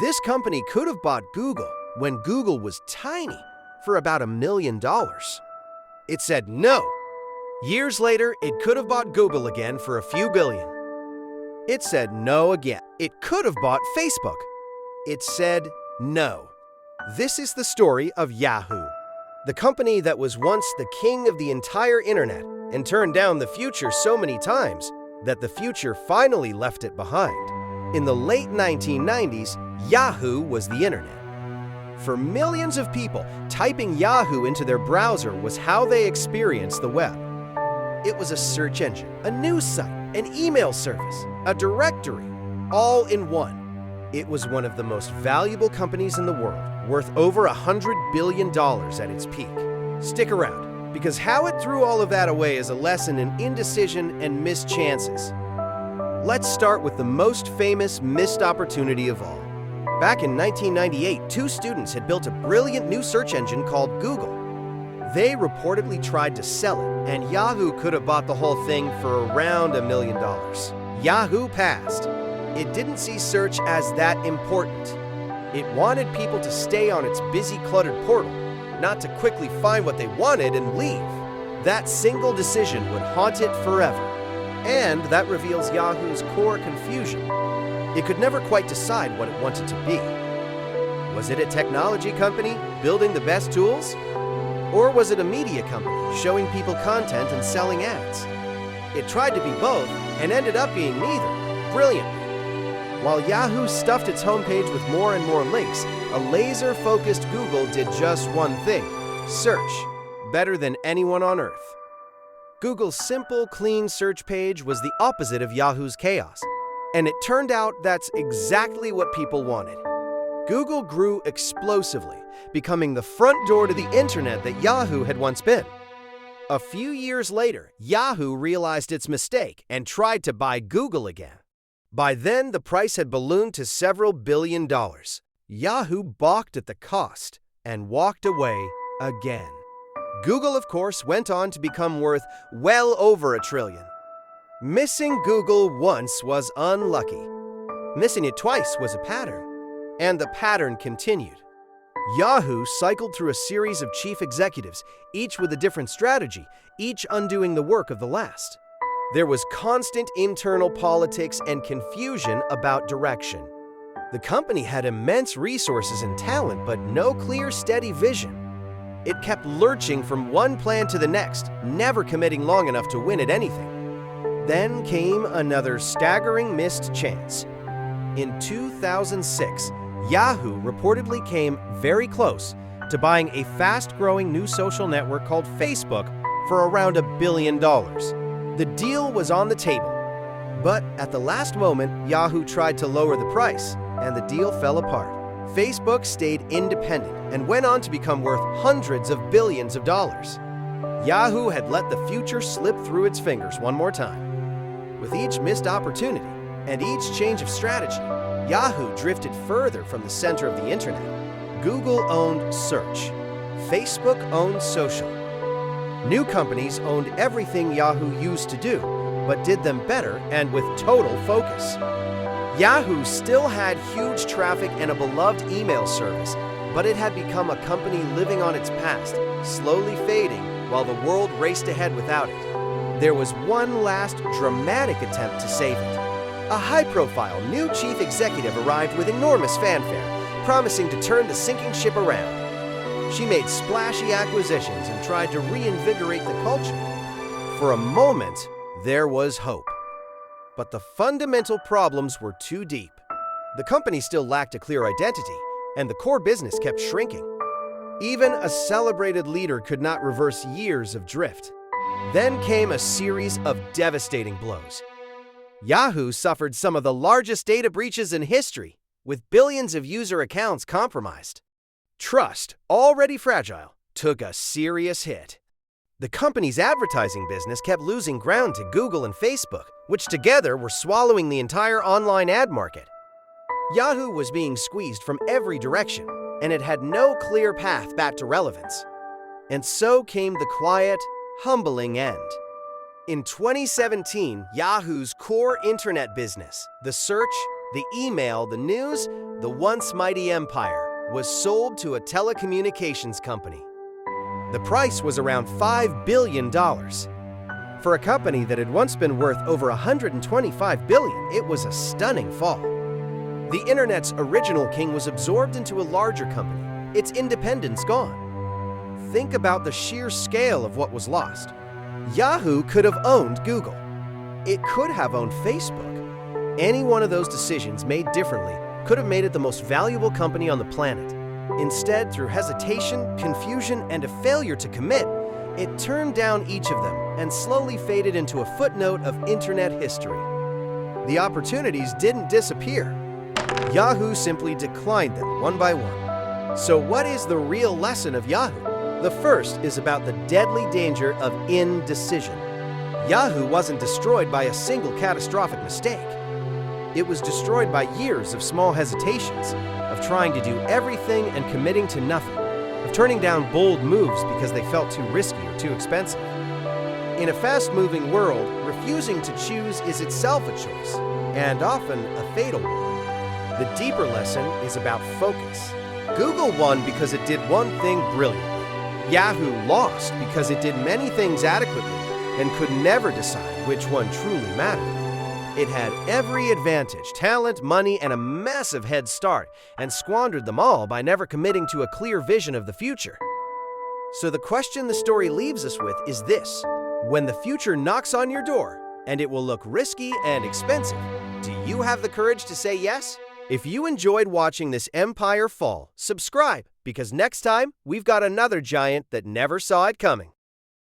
This company could have bought Google when Google was tiny for about $1 million. It said no. Years later, it could have bought Google again for a few billion. It said no again. It could have bought Facebook. It said no. This is the story of Yahoo, the company that was once the king of the entire internet and turned down the future so many times that the future finally left it behind. In the late 1990s, Yahoo was the internet. For millions of people, typing Yahoo into their browser was how they experienced the web. It was a search engine, a news site, an email service, a directory, all in one. It was one of the most valuable companies in the world, worth over $100 billion at its peak. Stick around, because how it threw all of that away is a lesson in indecision and missed chances. Let's start with the most famous missed opportunity of all. Back in 1998, two students had built a brilliant new search engine called Google. They reportedly tried to sell it, and Yahoo could have bought the whole thing for around $1 million. Yahoo passed. It didn't see search as that important. It wanted people to stay on its busy, cluttered portal, not to quickly find what they wanted and leave. That single decision would haunt it forever. And that reveals Yahoo's core confusion. It could never quite decide what it wanted to be. Was it a technology company building the best tools? Or was it a media company showing people content and selling ads? It tried to be both and ended up being neither, brilliantly. While Yahoo stuffed its homepage with more and more links, a laser-focused Google did just one thing: search, better than anyone on Earth. Google's simple, clean search page was the opposite of Yahoo's chaos, and it turned out that's exactly what people wanted. Google grew explosively, becoming the front door to the internet that Yahoo had once been. A few years later, Yahoo realized its mistake and tried to buy Google again. By then, the price had ballooned to several $billion. Yahoo balked at the cost and walked away again. Google, of course, went on to become worth well over $1 trillion. Missing Google once was unlucky. Missing it twice was a pattern. And the pattern continued. Yahoo cycled through a series of chief executives, each with a different strategy, each undoing the work of the last. There was constant internal politics and confusion about direction. The company had immense resources and talent, but no clear, steady vision. It kept lurching from one plan to the next, never committing long enough to win at anything. Then came another staggering missed chance. In 2006, Yahoo reportedly came very close to buying a fast-growing new social network called Facebook for around $1 billion. The deal was on the table, but at the last moment, Yahoo tried to lower the price, and the deal fell apart. Facebook stayed independent and went on to become worth hundreds of billions of dollars. Yahoo had let the future slip through its fingers one more time. With each missed opportunity and each change of strategy, Yahoo drifted further from the center of the internet. Google owned search. Facebook owned social. New companies owned everything Yahoo used to do, but did them better and with total focus. Yahoo still had huge traffic and a beloved email service, but it had become a company living on its past, slowly fading while the world raced ahead without it. There was one last dramatic attempt to save it. A high-profile new chief executive arrived with enormous fanfare, promising to turn the sinking ship around. She made splashy acquisitions and tried to reinvigorate the culture. For a moment, there was hope. But the fundamental problems were too deep. The company still lacked a clear identity, and the core business kept shrinking. Even a celebrated leader could not reverse years of drift. Then came a series of devastating blows. Yahoo suffered some of the largest data breaches in history, with billions of user accounts compromised. Trust, already fragile, took a serious hit. The company's advertising business kept losing ground to Google and Facebook, which together were swallowing the entire online ad market. Yahoo was being squeezed from every direction, and it had no clear path back to relevance. And so came the quiet, humbling end. In 2017, Yahoo's core internet business, the search, The email, the news, the once mighty empire was sold to a telecommunications company. The price was around $5 billion. For a company that had once been worth over $125 billion, it was a stunning fall. The internet's original king was absorbed into a larger company, its independence gone. Think about the sheer scale of what was lost. Yahoo could have owned Google. It could have owned Facebook. Any one of those decisions made differently could have made it the most valuable company on the planet. Instead, through hesitation, confusion, and a failure to commit, it turned down each of them and slowly faded into a footnote of internet history. The opportunities didn't disappear. Yahoo simply declined them one by one. So what is the real lesson of Yahoo? The first is about the deadly danger of indecision. Yahoo wasn't destroyed by a single catastrophic mistake. It was destroyed by years of small hesitations, of trying to do everything and committing to nothing, of turning down bold moves because they felt too risky or too expensive. In a fast-moving world, refusing to choose is itself a choice, and often a fatal one. The deeper lesson is about focus. Google won because it did one thing brilliantly. Yahoo lost because it did many things adequately and could never decide which one truly mattered. It had every advantage, talent, money, and a massive head start, and squandered them all by never committing to a clear vision of the future. So the question the story leaves us with is this: when the future knocks on your door, and it will look risky and expensive, do you have the courage to say yes? If you enjoyed watching this empire fall, subscribe, because next time we've got another giant that never saw it coming.